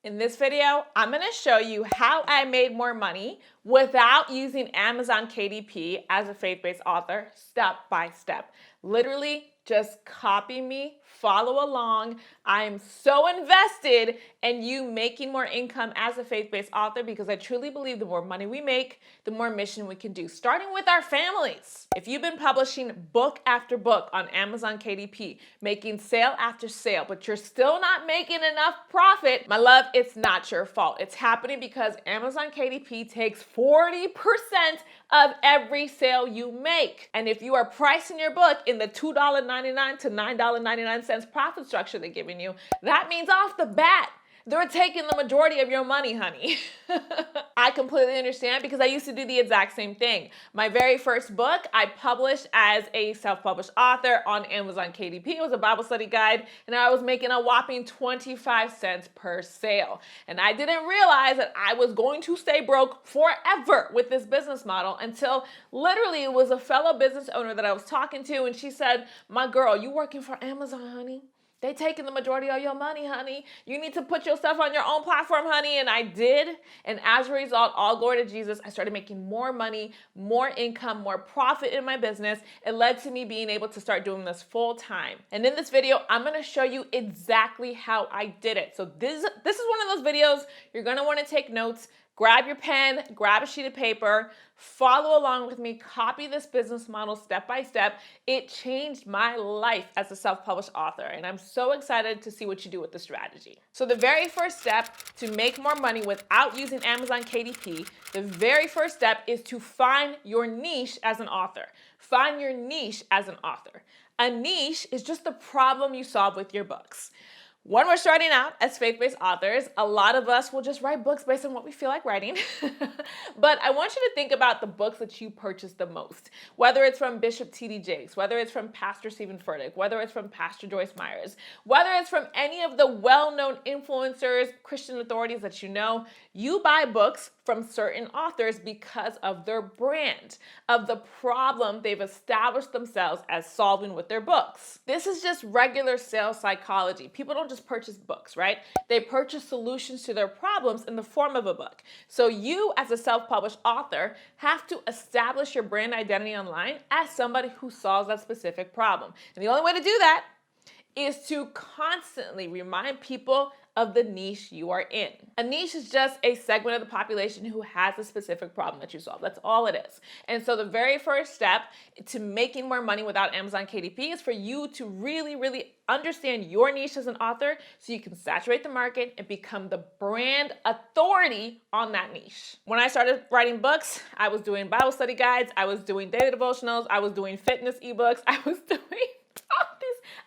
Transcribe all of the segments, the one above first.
In this video, I'm going to show you how I made more money without using Amazon KDP as a faith-based author, step by step. Literally, just copy me, follow along. I'm so invested in you making more income as a faith-based author because I truly believe the more money we make, the more mission we can do, starting with our families. If you've been publishing book after book on Amazon KDP, making sale after sale, but you're still not making enough profit, my love, it's not your fault. It's happening because Amazon KDP takes 40% of every sale you make. And if you are pricing your book in the $2.99 to $9.99 profit structure they're giving you, that means off the bat, they're taking the majority of your money, honey. I completely understand because I used to do the exact same thing. My very first book, I published as a self-published author on Amazon KDP. It was a Bible study guide, and I was making a whopping 25 cents per sale. And I didn't realize that I was going to stay broke forever with this business model until literally it was a fellow business owner that I was talking to, and she said, "My girl, you working for Amazon, honey? They taking the majority of your money, honey. You need to put your stuff on your own platform, honey." And I did. And as a result, all glory to Jesus, I started making more money, more income, more profit in my business. It led to me being able to start doing this full time. And in this video, I'm going to show you exactly how I did it. So this is one of those videos you're going to want to take notes. Grab your pen, grab a sheet of paper, follow along with me, copy this business model step by step. It changed my life as a self-published author, and I'm so excited to see what you do with the strategy. So the very first step to make more money without using Amazon KDP, the very first step is to find your niche as an author. Find your niche as an author. A niche is just the problem you solve with your books. When we're starting out as faith-based authors, a lot of us will just write books based on what we feel like writing. But I want you to think about the books that you purchase the most, whether it's from Bishop T.D. Jakes, whether it's from Pastor Stephen Furtick, whether it's from Pastor Joyce Myers, whether it's from any of the well-known influencers, Christian authorities that you know. You buy books from certain authors because of their brand, of the problem they've established themselves as solving with their books. This is just regular sales psychology. People don't just purchase books, right? They purchase solutions to their problems in the form of a book. So you, as a self-published author, have to establish your brand identity online as somebody who solves that specific problem. And the only way to do that is to constantly remind people of the niche you are in. A niche is just a segment of the population who has a specific problem that you solve. That's all it is. And so the very first step to making more money without Amazon KDP is for you to really understand your niche as an author so you can saturate the market and become the brand authority on that niche. When I started writing books, I was doing Bible study guides, I was doing daily devotionals, I was doing fitness ebooks, I was doing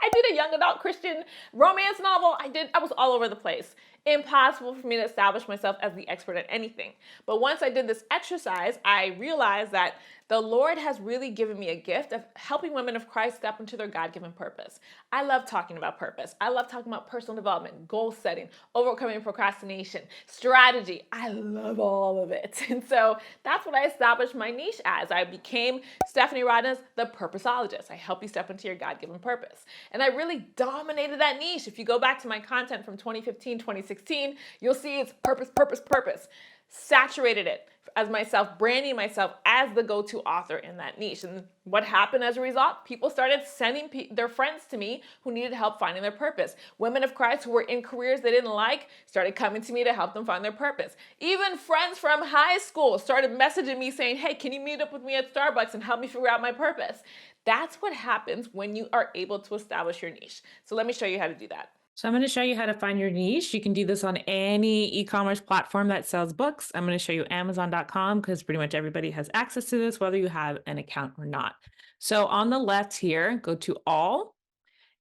I did a young adult Christian romance novel. I was all over the place. Impossible for me to establish myself as the expert at anything. But once I did this exercise, I realized that the Lord has really given me a gift of helping women of Christ step into their God-given purpose. I love talking about purpose. I love talking about personal development, goal setting, overcoming procrastination, strategy. I love all of it. And so that's what I established my niche as. I became Stephanie Rodden's the purposeologist. I help you step into your God-given purpose. And I really dominated that niche. If you go back to my content from 2015, 2016, you'll see it's purpose. Saturated it as myself, branding myself as the go-to author in that niche. And what happened as a result? People started sending their friends to me who needed help finding their purpose. Women of Christ who were in careers they didn't like started coming to me to help them find their purpose. Even friends from high school started messaging me saying, "Hey, can you meet up with me at Starbucks and help me figure out my purpose?" That's what happens when you are able to establish your niche. So let me show you how to do that. So I'm going to show you how to find your niche. You can do this on any e-commerce platform that sells books. I'm going to show you Amazon.com because pretty much everybody has access to this, whether you have an account or not. So on the left here, go to all,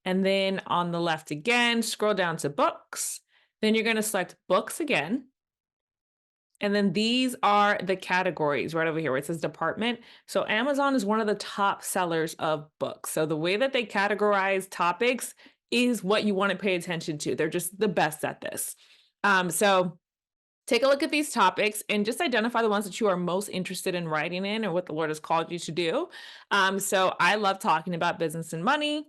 and then on the left again, scroll down to books. Then you're going to select books again. And then these are the categories right over here where it says department. So Amazon is one of the top sellers of books. So the way that they categorize topics is what you want to pay attention to. They're just the best at this. So take a look at these topics and just identify the ones that you are most interested in writing in or what the Lord has called you to do. So I love talking about business and money.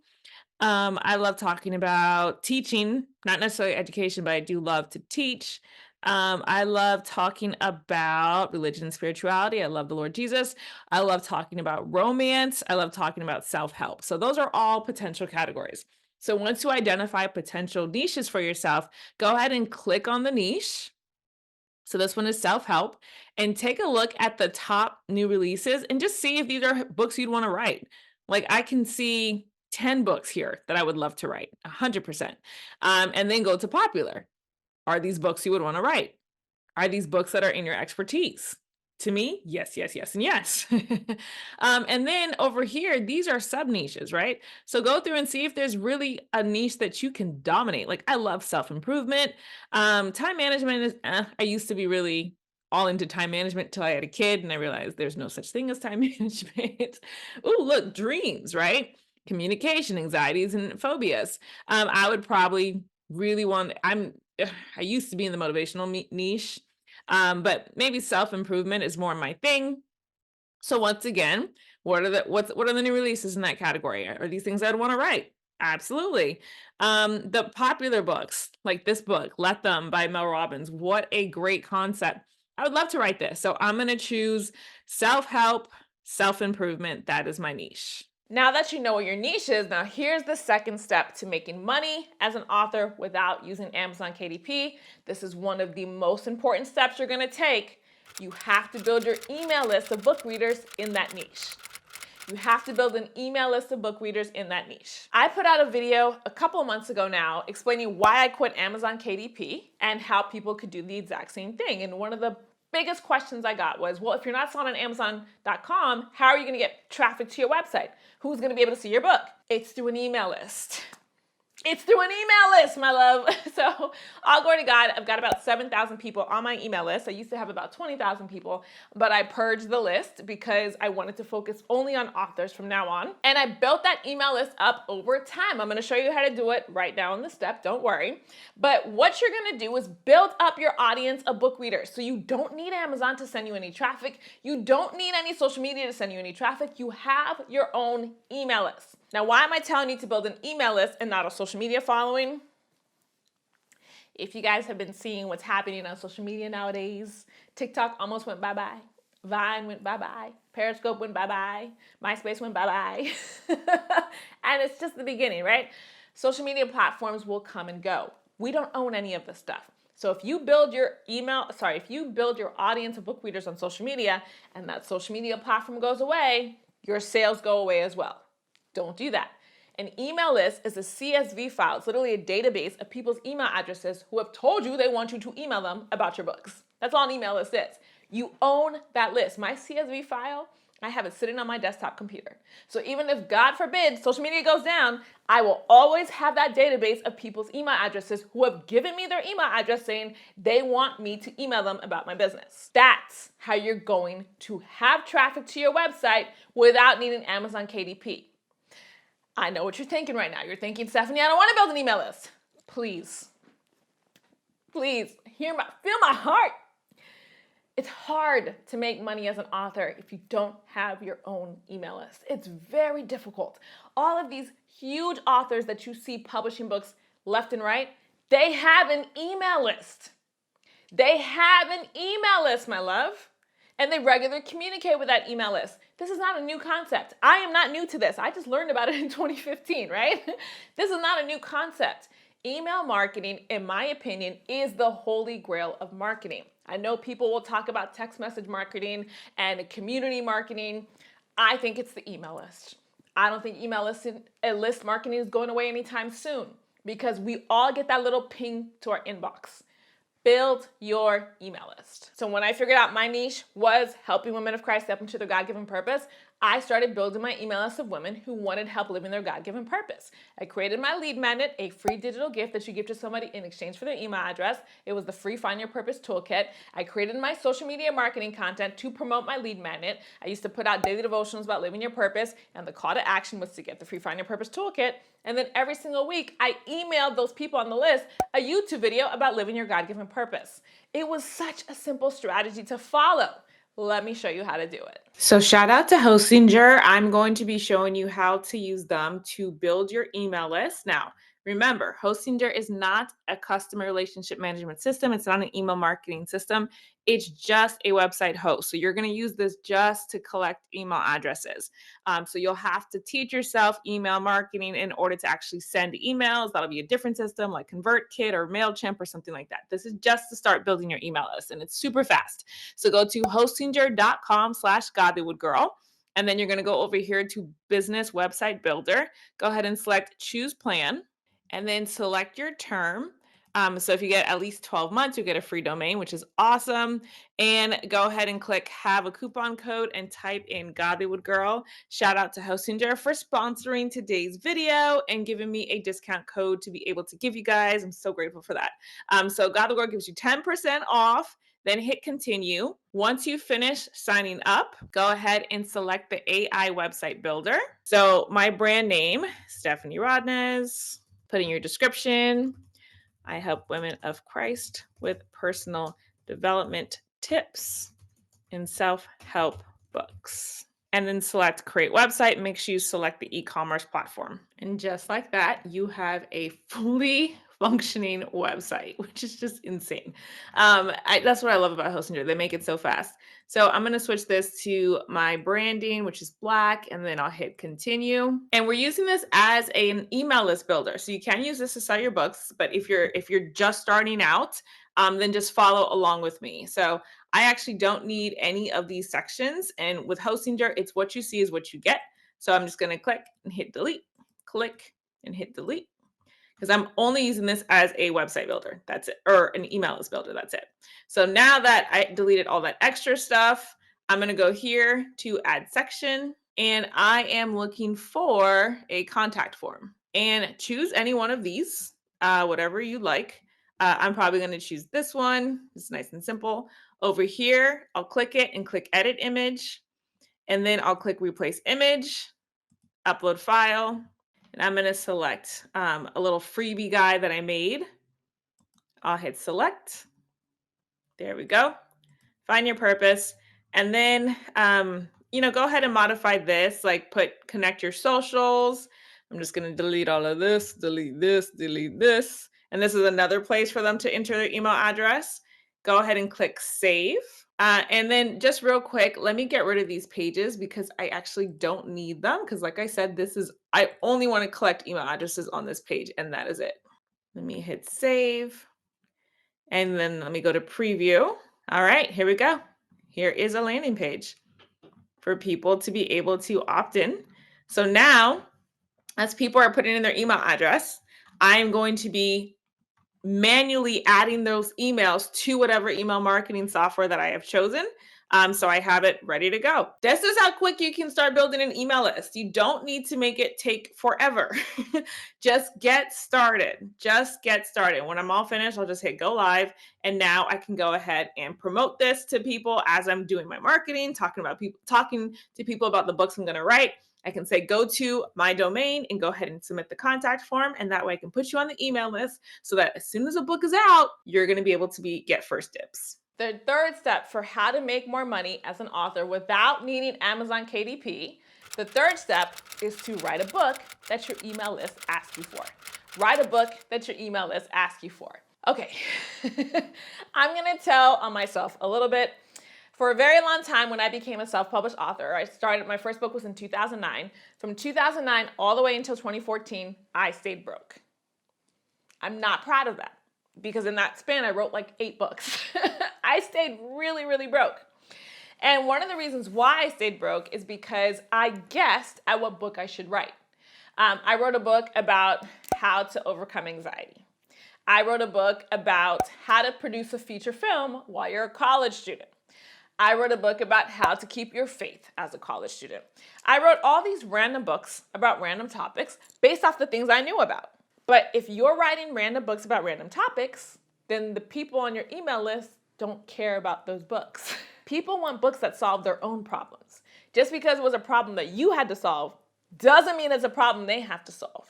I love talking about teaching, not necessarily education, but I do love to teach. I love talking about religion and spirituality. I love the Lord Jesus. I love talking about romance. I love talking about self help. So, those are all potential categories. So, once you identify potential niches for yourself, go ahead and click on the niche. So this one is self-help, and take a look at the top new releases and just see if these are books you'd want to write. Like I can see 10 books here that I would love to write, 100%. And then go to popular. Are these books you would want to write? Are these books that are in your expertise? To me, yes, yes, yes, and yes. And then over here, these are sub niches, right? So go through and see if there's really a niche that you can dominate. Like I love self improvement. Time management is, I used to be really all into time management until I had a kid and I realized there's no such thing as time management. Oh, look, dreams, right? Communication, anxieties, and phobias. I would probably really want, I used to be in the motivational niche, but maybe self-improvement is more my thing. So once again, what are the new releases in that category? Are these things I'd want to write? Absolutely. The popular books, like this book, Let Them by Mel Robbins. What a great concept. I would love to write this. So I'm going to choose self-help, self-improvement. That is my niche. Now that you know what your niche is, now here's the second step to making money as an author without using Amazon KDP. This is one of the most important steps you're gonna take. You have to build your email list of book readers in that niche. You have to build an email list of book readers in that niche. I put out a video a couple of months ago now explaining why I quit Amazon KDP and how people could do the exact same thing. And one of the biggest questions I got was, well, if you're not selling on Amazon.com, how are you going to get traffic to your website? Who's going to be able to see your book? It's through an email list. It's through an email list, my love. So all glory to God, I've got about 7,000 people on my email list. I used to have about 20,000 people, but I purged the list because I wanted to focus only on authors from now on. And I built that email list up over time. I'm gonna show you how to do it right now on the step, don't worry. But what you're gonna do is build up your audience of book readers. So you don't need Amazon to send you any traffic. You don't need any social media to send you any traffic. You have your own email list. Now, why am I telling you to build an email list and not a social media following? If you guys have been seeing what's happening on social media nowadays, TikTok almost went bye-bye. Vine went bye-bye. Periscope went bye-bye. MySpace went bye-bye. And it's just the beginning, right? Social media platforms will come and go. We don't own any of this stuff. So if you build your audience of book readers on social media and that social media platform goes away, your sales go away as well. Don't do that. An email list is a CSV file. It's literally a database of people's email addresses who have told you they want you to email them about your books. That's all an email list is. You own that list. My CSV file, I have it sitting on my desktop computer. So even if, God forbid, social media goes down, I will always have that database of people's email addresses who have given me their email address saying they want me to email them about my business. That's how you're going to have traffic to your website without needing Amazon KDP. I know what you're thinking right now. You're thinking, Stephanie, I don't want to build an email list. Please, feel my heart. It's hard to make money as an author if you don't have your own email list. It's very difficult. All of these huge authors that you see publishing books left and right, they have an email list. They have an email list, my love. And they regularly communicate with that email list. This is not a new concept. I am not new to this. I just learned about it in 2015, right? This is not a new concept. Email marketing, in my opinion, is the holy grail of marketing. I know people will talk about text message marketing and community marketing. I think it's the email list. I don't think email list marketing is going away anytime soon because we all get that little ping to our inbox. Build your email list. So when I figured out my niche was helping women of Christ step into their God-given purpose, I started building my email list of women who wanted help living their God-given purpose. I created my lead magnet, a free digital gift that you give to somebody in exchange for their email address. It was the free Find Your Purpose toolkit. I created my social media marketing content to promote my lead magnet. I used to put out daily devotionals about living your purpose, and the call to action was to get the free Find Your Purpose toolkit. And then every single week, I emailed those people on the list a YouTube video about living your God-given purpose. It was such a simple strategy to follow. Let me show you how to do it. So shout out to Hostinger. I'm going to be showing you how to use them to build your email list. Now, remember, Hostinger is not a customer relationship management system. It's not an email marketing system. It's just a website host. So you're going to use this just to collect email addresses. So you'll have to teach yourself email marketing in order to actually send emails. That'll be a different system like ConvertKit or MailChimp or something like that. This is just to start building your email list, and it's super fast. So go to hostinger.com/godlywoodgirl. And then you're going to go over here to business website builder. Go ahead and select choose plan and then select your term. So if you get at least 12 months, you get a free domain, which is awesome. And go ahead and click have a coupon code and type in Godlywood Girl. Shout out to Hostinger for sponsoring today's video and giving me a discount code to be able to give you guys. I'm so grateful for that. So Godlywood Girl gives you 10% off. Then hit continue. Once you finish signing up, go ahead and select the AI website builder. So my brand name, Stephanie Rodnez. Put in your description. I help women of Christ with personal development tips and self-help books. And then select create website. Make sure you select the e-commerce platform. And just like that, you have a fully functioning website, which is just insane. That's what I love about Hostinger. They make it so fast. So I'm going to switch this to my branding, which is black, and then I'll hit continue. And we're using this as an email list builder. So you can use this to sell your books, but if you're just starting out, then just follow along with me. So I actually don't need any of these sections. And with Hostinger, it's what you see is what you get. So I'm just going to click and hit delete, click and hit delete, because I'm only using this as a website builder. That's it, or an email list builder. That's it. So now that I deleted all that extra stuff, I'm going to go here to add section, and I am looking for a contact form, and choose any one of these, whatever you like. I'm probably going to choose this one. It's nice and simple. Over here, I'll click it and click edit image, and then I'll click replace image, upload file, and I'm going to select a little freebie guy that I made. I'll hit select. There we go. Find your purpose. And then, go ahead and modify this, like connect your socials. I'm just going to delete all of this, delete this, delete this. And this is another place for them to enter their email address. Go ahead and click save. And then just real quick, let me get rid of these pages because I actually don't need them. Because like I said, I only want to collect email addresses on this page, and that is it. Let me hit save. And then let me go to preview. All right, here we go. Here is a landing page for people to be able to opt in. So now, as people are putting in their email address, I'm going to be manually adding those emails to whatever email marketing software that I have chosen. So I have it ready to go. This is how quick you can start building an email list. You don't need to make it take forever. Just get started. Just get started. When I'm all finished, I'll just hit go live. And now I can go ahead and promote this to people as I'm doing my marketing, talking to people about the books I'm going to write. I can say, go to my domain and go ahead and submit the contact form. And that way I can put you on the email list so that as soon as a book is out, you're going to be able to get first dibs. The third step for how to make more money as an author without needing Amazon KDP, the third step is to write a book that your email list asks you for. Write a book that your email list asks you for. Okay, I'm going to tell on myself a little bit. For a very long time, when I became a self-published author, my first book was in 2009. From 2009 all the way until 2014, I stayed broke. I'm not proud of that because in that span, I wrote like 8 books. I stayed really, really broke. And one of the reasons why I stayed broke is because I guessed at what book I should write. I wrote a book about how to overcome anxiety. I wrote a book about how to produce a feature film while you're a college student. I wrote a book about how to keep your faith as a college student. I wrote all these random books about random topics based off the things I knew about. But if you're writing random books about random topics, then the people on your email list don't care about those books. People want books that solve their own problems. Just because it was a problem that you had to solve doesn't mean it's a problem they have to solve.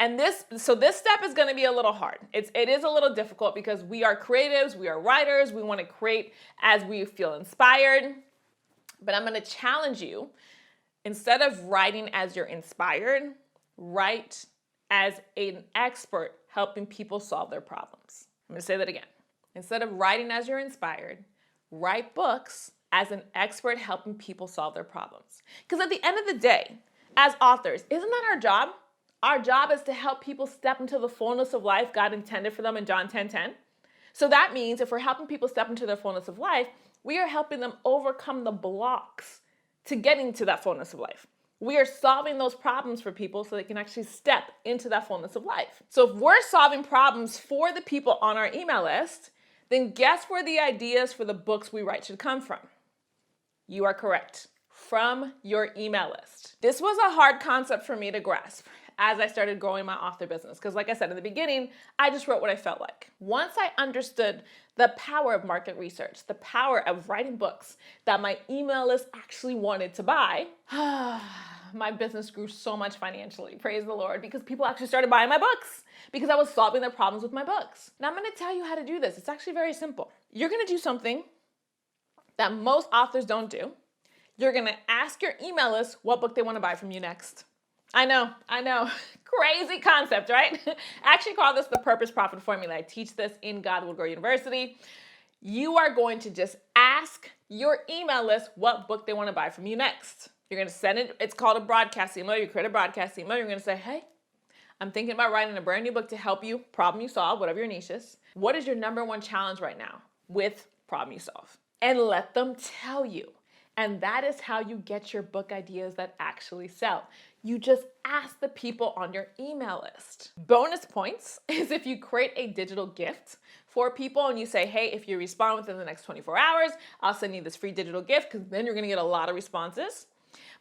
And this step is going to be a little hard. It is a little difficult because we are creatives, we are writers, we want to create as we feel inspired. But I'm going to challenge you, instead of writing as you're inspired, write as an expert helping people solve their problems. I'm going to say that again. Instead of writing as you're inspired, write books as an expert helping people solve their problems. Because at the end of the day, as authors, isn't that our job? Our job is to help people step into the fullness of life God intended for them in John 10:10. So that means if we're helping people step into their fullness of life, we are helping them overcome the blocks to getting to that fullness of life. We are solving those problems for people so they can actually step into that fullness of life. So if we're solving problems for the people on our email list, then guess where the ideas for the books we write should come from? You are correct. From your email list. This was a hard concept for me to grasp as I started growing my author business. Because like I said in the beginning, I just wrote what I felt like. Once I understood the power of market research, the power of writing books that my email list actually wanted to buy, my business grew so much financially, praise the Lord, because people actually started buying my books because I was solving their problems with my books. Now I'm gonna tell you how to do this. It's actually very simple. You're gonna do something that most authors don't do. You're gonna ask your email list what book they wanna buy from you next. I know, crazy concept, right? I actually call this the purpose profit formula. I teach this in God Will Grow University. You are going to just ask your email list what book they wanna buy from you next. You're gonna send it, it's called a broadcast email. You create a broadcast email. You're gonna say, hey, I'm thinking about writing a brand new book to help you, problem you solve, whatever your niche is. What is your number one challenge right now with problem you solve? And let them tell you. And that is how you get your book ideas that actually sell. You just ask the people on your email list. Bonus points is if you create a digital gift for people and you say, hey, if you respond within the next 24 hours, I'll send you this free digital gift, because then you're gonna get a lot of responses.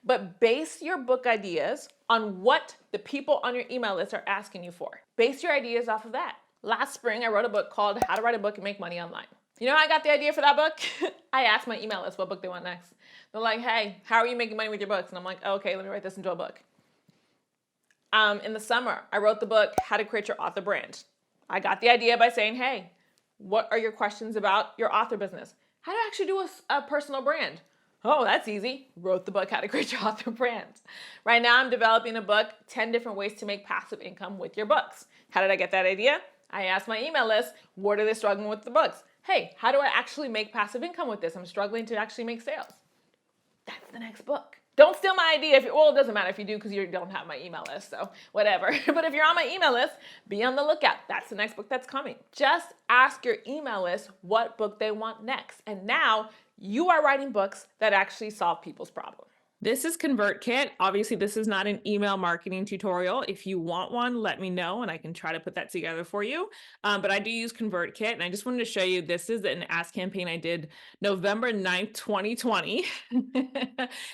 But base your book ideas on what the people on your email list are asking you for. Base your ideas off of that. Last spring, I wrote a book called How to Write a Book and Make Money Online. You know how I got the idea for that book? I asked my email list what book they want next. They're like, hey, how are you making money with your books? And I'm like, okay, let me write this into a book. In the summer, I wrote the book, How to Create Your Author Brand. I got the idea by saying, hey, what are your questions about your author business? How to actually do a personal brand? Oh, that's easy. Wrote the book, How to Create Your Author Brand. Right now, I'm developing a book, 10 different ways to make passive income with your books. How did I get that idea? I asked my email list, what are they struggling with the books? Hey, how do I actually make passive income with this? I'm struggling to actually make sales. That's the next book. Don't steal my idea. Well, it doesn't matter if you do, because you don't have my email list, so whatever. But if you're on my email list, be on the lookout. That's the next book that's coming. Just ask your email list what book they want next. And now you are writing books that actually solve people's problems. This is ConvertKit. Obviously, this is not an email marketing tutorial. If you want one, let me know and I can try to put that together for you. But I do use ConvertKit, and I just wanted to show you, this is an ask campaign I did November 9th, 2020.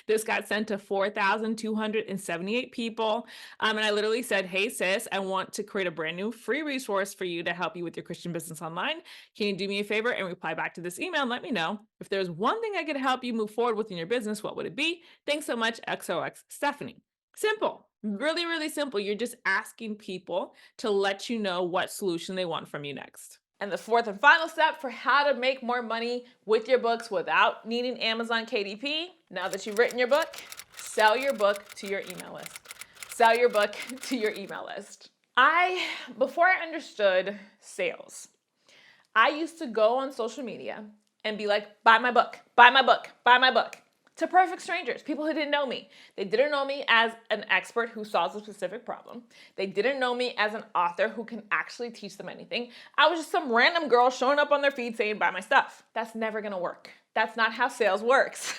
This got sent to 4,278 people. And I literally said, hey sis, I want to create a brand new free resource for you to help you with your Christian business online. Can you do me a favor and reply back to this email and let me know if there's one thing I could help you move forward with in your business, what would it be? Thanks so much, XOX Stephanie. Simple, really, really simple. You're just asking people to let you know what solution they want from you next. And the fourth and final step for how to make more money with your books without needing Amazon KDP, now that you've written your book, sell your book to your email list. Sell your book to your email list. Before I understood sales, I used to go on social media and be like, buy my book, buy my book, buy my book. To perfect strangers, people who didn't know me. They didn't know me as an expert who solves a specific problem. They didn't know me as an author who can actually teach them anything. I was just some random girl showing up on their feed saying, buy my stuff. That's never gonna work. That's not how sales works.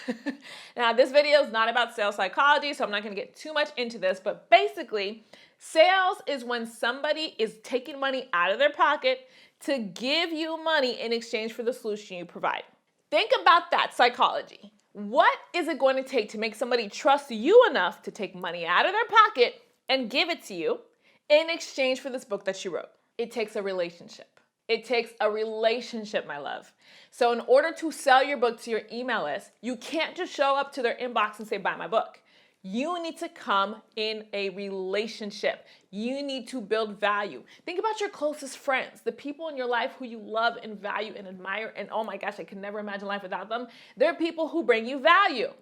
Now, this video is not about sales psychology, so I'm not gonna get too much into this, but basically, sales is when somebody is taking money out of their pocket to give you money in exchange for the solution you provide. Think about that psychology. What is it going to take to make somebody trust you enough to take money out of their pocket and give it to you in exchange for this book that you wrote? It takes a relationship. It takes a relationship, my love. So in order to sell your book to your email list, you can't just show up to their inbox and say, buy my book. You need to come in a relationship. You need to build value. Think about your closest friends, the people in your life who you love and value and admire. And oh my gosh, I can never imagine life without them. They're people who bring you value.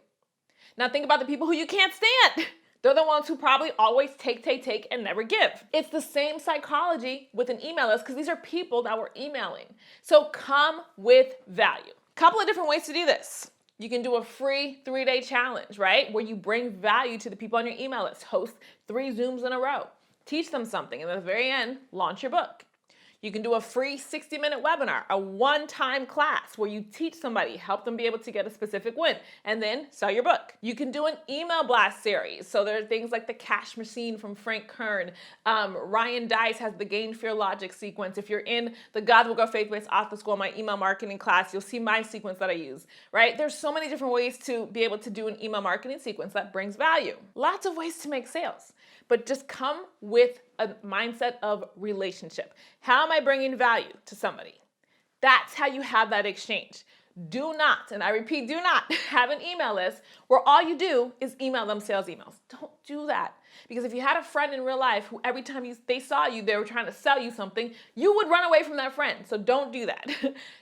Now think about the people who you can't stand. They're the ones who probably always take, and never give. It's the same psychology with an email list because these are people that we're emailing. So come with value. Couple of different ways to do this. You can do a free 3-day challenge, right? Where you bring value to the people on your email list. Host 3 Zooms in a row. Teach them something. And at the very end, launch your book. You can do a free 60-minute webinar, a one-time class where you teach somebody, help them be able to get a specific win, and then sell your book. You can do an email blast series. So there are things like the cash machine from Frank Kern. Ryan Dice has the gain, fear, logic sequence. If you're in the God Will Grow Faith-Based Author School, my email marketing class, you'll see my sequence that I use, right? There's so many different ways to be able to do an email marketing sequence that brings value. Lots of ways to make sales. But just come with a mindset of relationship. How am I bringing value to somebody? That's how you have that exchange. Do not, and I repeat, do not have an email list where all you do is email them sales emails. Don't do that. Because if you had a friend in real life who every time they saw you, they were trying to sell you something, you would run away from that friend. So don't do that.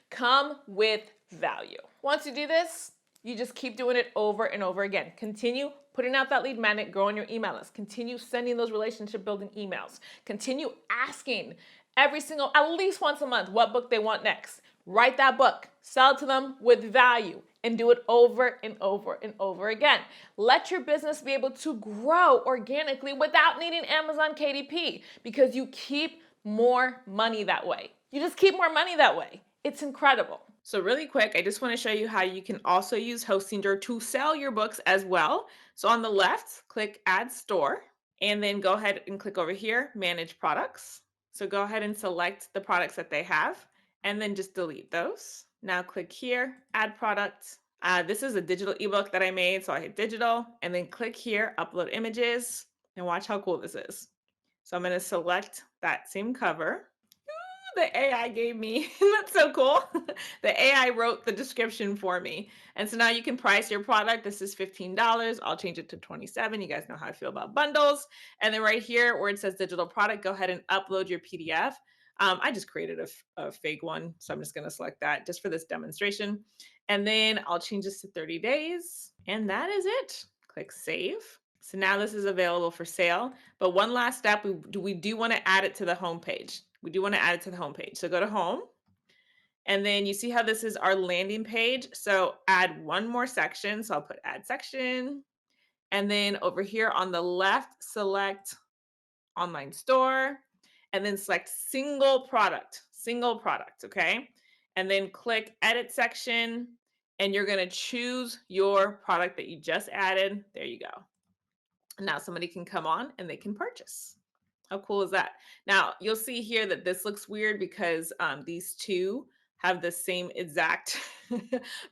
Come with value. Once you do this, you just keep doing it over and over again. Continue putting out that lead magnet, growing your email list. Continue sending those relationship building emails. Continue asking at least once a month, what book they want next. Write that book, sell it to them with value, and do it over and over and over again. Let your business be able to grow organically without needing Amazon KDP because you keep more money that way. You just keep more money that way. It's incredible. So really quick, I just want to show you how you can also use Hostinger to sell your books as well. So on the left, click Add Store, and then go ahead and click over here, Manage Products. So go ahead and select the products that they have, and then just delete those. Now click here, Add Product. This is a digital ebook that I made, so I hit Digital, and then click here, Upload Images, and watch how cool this is. So I'm going to select that same cover. The AI gave me. That's so cool. The AI wrote the description for me. And so now you can price your product. This is $15. I'll change it to $27. You guys know how I feel about bundles. And then right here where it says digital product, go ahead and upload your PDF. I just created a fake one. So I'm just going to select that just for this demonstration. And then I'll change this to 30 days. And that is it. Click save. So now this is available for sale. But one last step, we do want to add it to the home page. We do want to add it to the home page. So go to home. And then you see how this is our landing page. So add one more section. So I'll put add section. And then over here on the left, select online store. And then select single product, okay? And then click edit section. And you're going to choose your product that you just added. There you go. Now somebody can come on and they can purchase. How cool is that? Now you'll see here that this looks weird because these two have the same exact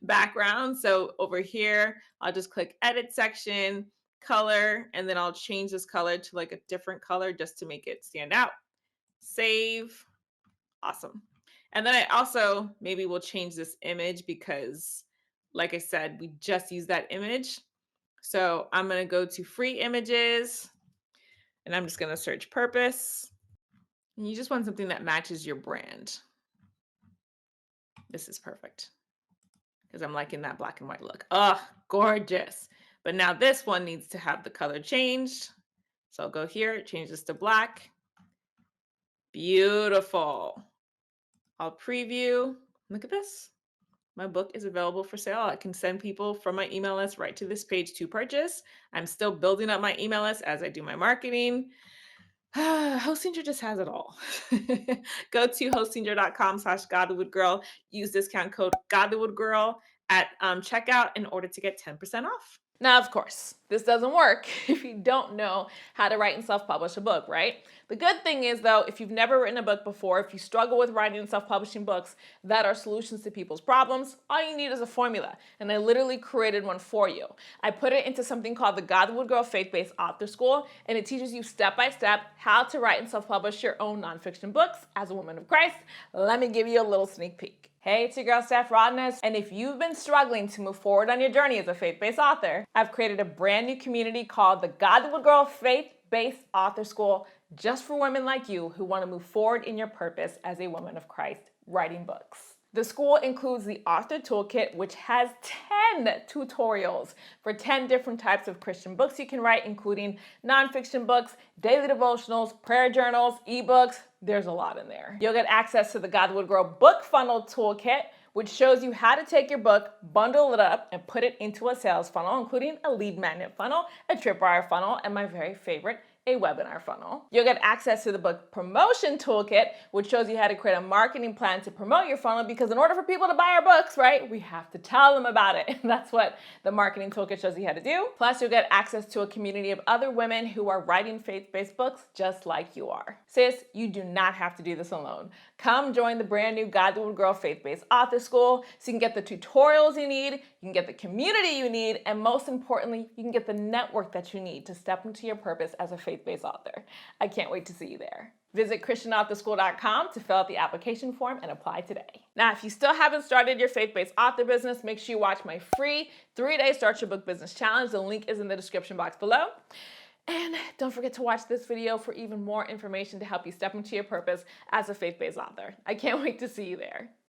background. So over here, I'll just click edit section, color, and then I'll change this color to like a different color just to make it stand out. Save. Awesome. And then I also maybe will change this image because like I said, we just used that image. So I'm going to go to free images and I'm just going to search purpose. And you just want something that matches your brand. This is perfect because I'm liking that black and white look. Oh, gorgeous. But now this one needs to have the color changed. So I'll go here, change this to black. Beautiful. I'll preview. Look at this. My book is available for sale. I can send people from my email list right to this page to purchase. I'm still building up my email list as I do my marketing. Hostinger just has it all. Go to hostinger.com/godlywoodgirl. Use discount code godlywoodgirl at checkout in order to get 10% off. Now, of course, this doesn't work if you don't know how to write and self-publish a book, right? The good thing is, though, if you've never written a book before, if you struggle with writing and self-publishing books that are solutions to people's problems, all you need is a formula. And I literally created one for you. I put it into something called the God Would Grow Faith-Based Author School, and it teaches you step-by-step how to write and self-publish your own nonfiction books as a woman of Christ. Let me give you a little sneak peek. Hey, it's your girl Steph Rodness, and if you've been struggling to move forward on your journey as a faith-based author, I've created a brand new community called the God That Would Grow Faith-Based Author School just for women like you who want to move forward in your purpose as a woman of Christ, writing books. The school includes the Author Toolkit, which has 10 tutorials for 10 different types of Christian books you can write, including nonfiction books, daily devotionals, prayer journals, ebooks. There's a lot in there. You'll get access to the God That Would Grow Book Funnel Toolkit, which shows you how to take your book, bundle it up, and put it into a sales funnel, including a lead magnet funnel, a tripwire funnel, and my very favorite, a webinar funnel. You'll get access to the book promotion toolkit, which shows you how to create a marketing plan to promote your funnel, because in order for people to buy our books, right, we have to tell them about it. And that's what the marketing toolkit shows you how to do. Plus, you'll get access to a community of other women who are writing faith-based books just like you are. Sis, you do not have to do this alone. Come join the brand new God That Would Grow Faith-Based Author School so you can get the tutorials you need, you can get the community you need, and most importantly, you can get the network that you need to step into your purpose as a faith-based author. I can't wait to see you there. Visit ChristianAuthorSchool.com to fill out the application form and apply today. Now, if you still haven't started your faith-based author business, make sure you watch my free 3-day Start Your Book Business Challenge. The link is in the description box below. And don't forget to watch this video for even more information to help you step into your purpose as a faith-based author. I can't wait to see you there.